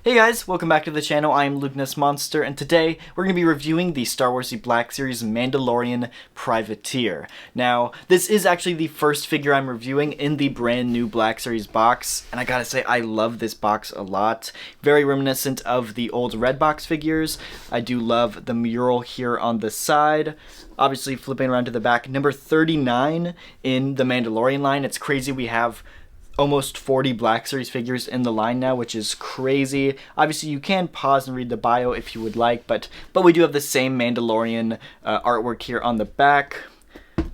Hey guys, welcome back to the channel. I am Lugness Monster, and today we're going to be reviewing the Star Wars The Black Series Mandalorian Privateer. Now, this is actually the first figure I'm reviewing in the brand new Black Series box, and I gotta say, I love this box a lot. Very reminiscent of the old Red Box figures. I do love the mural here on the side. Obviously, flipping around to the back, number 39 in the Mandalorian line. It's crazy we have almost 40 Black Series figures in the line now, which is crazy. Obviously, you can pause and read the bio if you would like, but we do have the same Mandalorian artwork here on the back.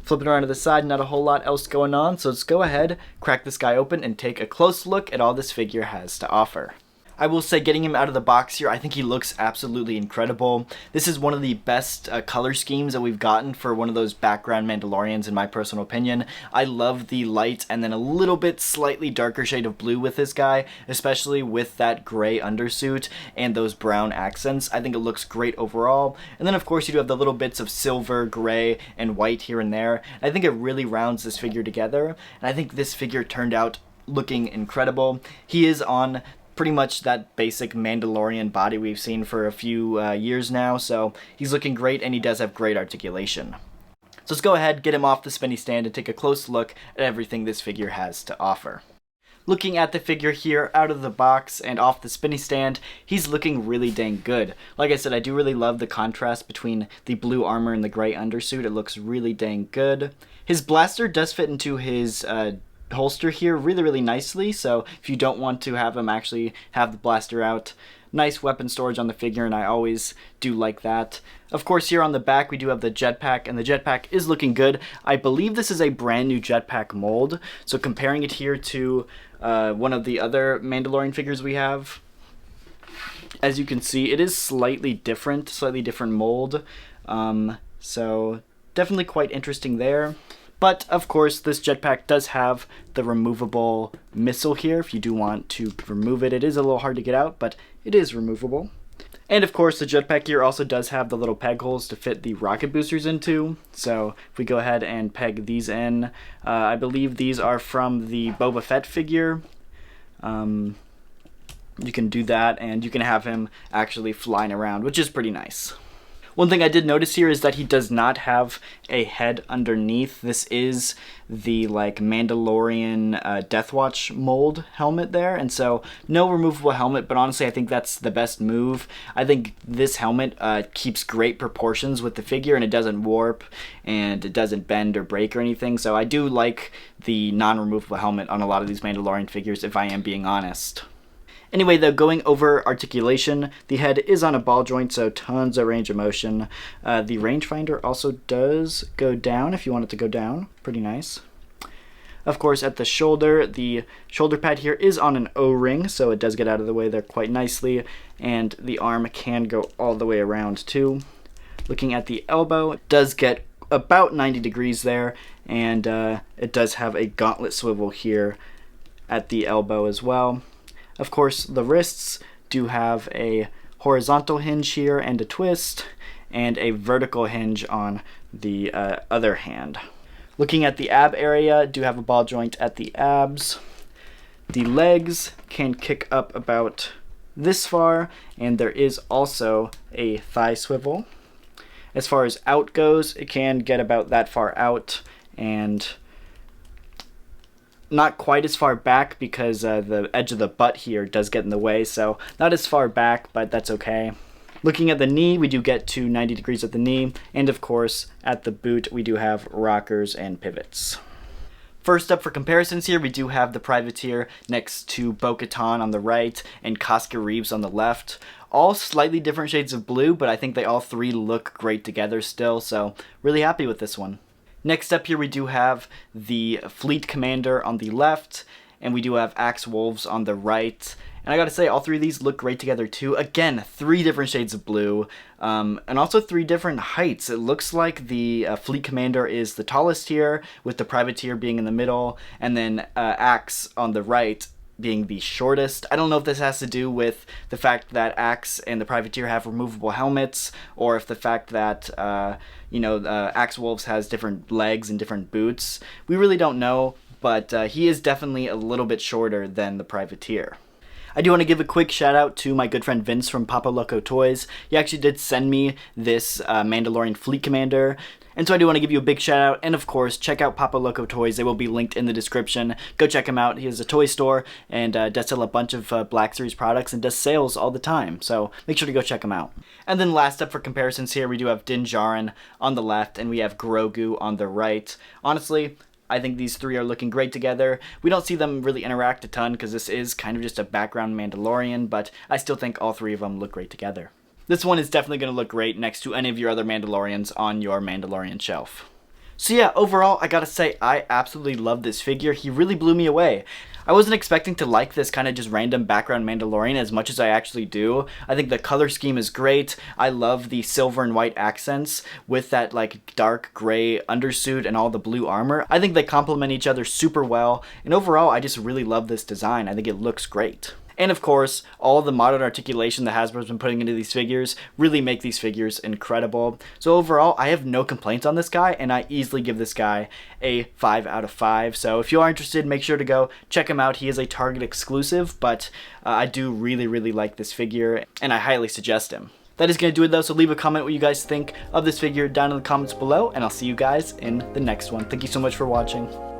Flipping around to the side, not a whole lot else going on, so let's go ahead, crack this guy open, and take a close look at all this figure has to offer. I will say, getting him out of the box here, I think he looks absolutely incredible. This is one of the best color schemes that we've gotten for one of those background Mandalorians, in my personal opinion. I love the light and then a little bit slightly darker shade of blue with this guy, especially with that gray undersuit and those brown accents. I think it looks great overall. And then, of course, you do have the little bits of silver, gray, and white here and there. I think it really rounds this figure together, and I think this figure turned out looking incredible. He is on pretty much that basic Mandalorian body we've seen for a few years now, so he's looking great, and he does have great articulation. So let's go ahead, get him off the spinny stand, and take a close look at everything this figure has to offer. Looking at the figure here out of the box and off the spinny stand, he's looking really dang good. Like I said, I do really love the contrast between the blue armor and the gray undersuit. It looks really dang good. His blaster does fit into his holster here really nicely, so if you don't want to have him actually have the blaster out, nice weapon storage on the figure, and I always do like that. Of course, here on the back we do have the jetpack, and the jetpack is looking good. I believe this is a brand new jetpack mold, so comparing it here to one of the other Mandalorian figures we have, as you can see, it is slightly different mold, so definitely quite interesting there. But, of course, this jetpack does have the removable missile here. If you do want to remove it, it is a little hard to get out, but it is removable. And, of course, the jetpack here also does have the little peg holes to fit the rocket boosters into. So, if we go ahead and peg these in, I believe these are from the Boba Fett figure. You can do that, and you can have him actually flying around, which is pretty nice. One thing I did notice here is that he does not have a head underneath. This is the Mandalorian Death Watch mold helmet there, and so no removable helmet, but honestly I think that's the best move. I think this helmet keeps great proportions with the figure, and it doesn't warp, and it doesn't bend or break or anything, so I do like the non-removable helmet on a lot of these Mandalorian figures, if I am being honest. Anyway, though, going over articulation, the head is on a ball joint, so tons of range of motion. The rangefinder also does go down if you want it to go down. Pretty nice. Of course, at the shoulder pad here is on an O-ring, so it does get out of the way there quite nicely, and the arm can go all the way around too. Looking at the elbow, it does get about 90 degrees there, and it does have a gauntlet swivel here at the elbow as well. Of course, the wrists do have a horizontal hinge here and a twist, and a vertical hinge on the other hand. Looking at the ab area, do have a ball joint at the abs. The legs can kick up about this far, and there is also a thigh swivel. As far as out goes, it can get about that far out, and not quite as far back because the edge of the butt here does get in the way, so not as far back, but that's okay. Looking at the knee, we do get to 90 degrees at the knee, and of course, at the boot, we do have rockers and pivots. First up for comparisons here, we do have the Privateer next to Bo-Katan on the right and Casca Reeves on the left. All slightly different shades of blue, but I think they all three look great together still, so really happy with this one. Next up here we do have the Fleet Commander on the left, and we do have Axe Wolves on the right. And I gotta say, all three of these look great together too. Again, three different shades of blue, and also three different heights. It looks like the Fleet Commander is the tallest here, with the Privateer being in the middle, and then Axe on the right being the shortest. I don't know if this has to do with the fact that Axe and the Privateer have removable helmets, or if the fact that Axe Wolves has different legs and different boots. We really don't know, but he is definitely a little bit shorter than the Privateer. I do want to give a quick shout out to my good friend Vince from Papa Loco Toys. He actually did send me this Mandalorian Fleet Commander. And so I do want to give you a big shout out, and of course, check out Papa Loco Toys. They will be linked in the description. Go check him out. He has a toy store and does sell a bunch of Black Series products and does sales all the time. So make sure to go check him out. And then last up for comparisons here, we do have Din Djarin on the left, and we have Grogu on the right. Honestly, I think these three are looking great together. We don't see them really interact a ton because this is kind of just a background Mandalorian, but I still think all three of them look great together. This one is definitely going to look great next to any of your other Mandalorians on your Mandalorian shelf. So yeah, overall, I gotta say, I absolutely love this figure. He really blew me away. I wasn't expecting to like this kind of just random background Mandalorian as much as I actually do. I think the color scheme is great. I love the silver and white accents with that like dark gray undersuit and all the blue armor. I think they complement each other super well, and overall, I just really love this design. I think it looks great. And of course, all the modern articulation that Hasbro's been putting into these figures really make these figures incredible. So overall, I have no complaints on this guy, and I easily give this guy a 5 out of 5. So if you are interested, make sure to go check him out. He is a Target exclusive, but I do really like this figure, and I highly suggest him. That is going to do it though, so leave a comment what you guys think of this figure down in the comments below, and I'll see you guys in the next one. Thank you so much for watching.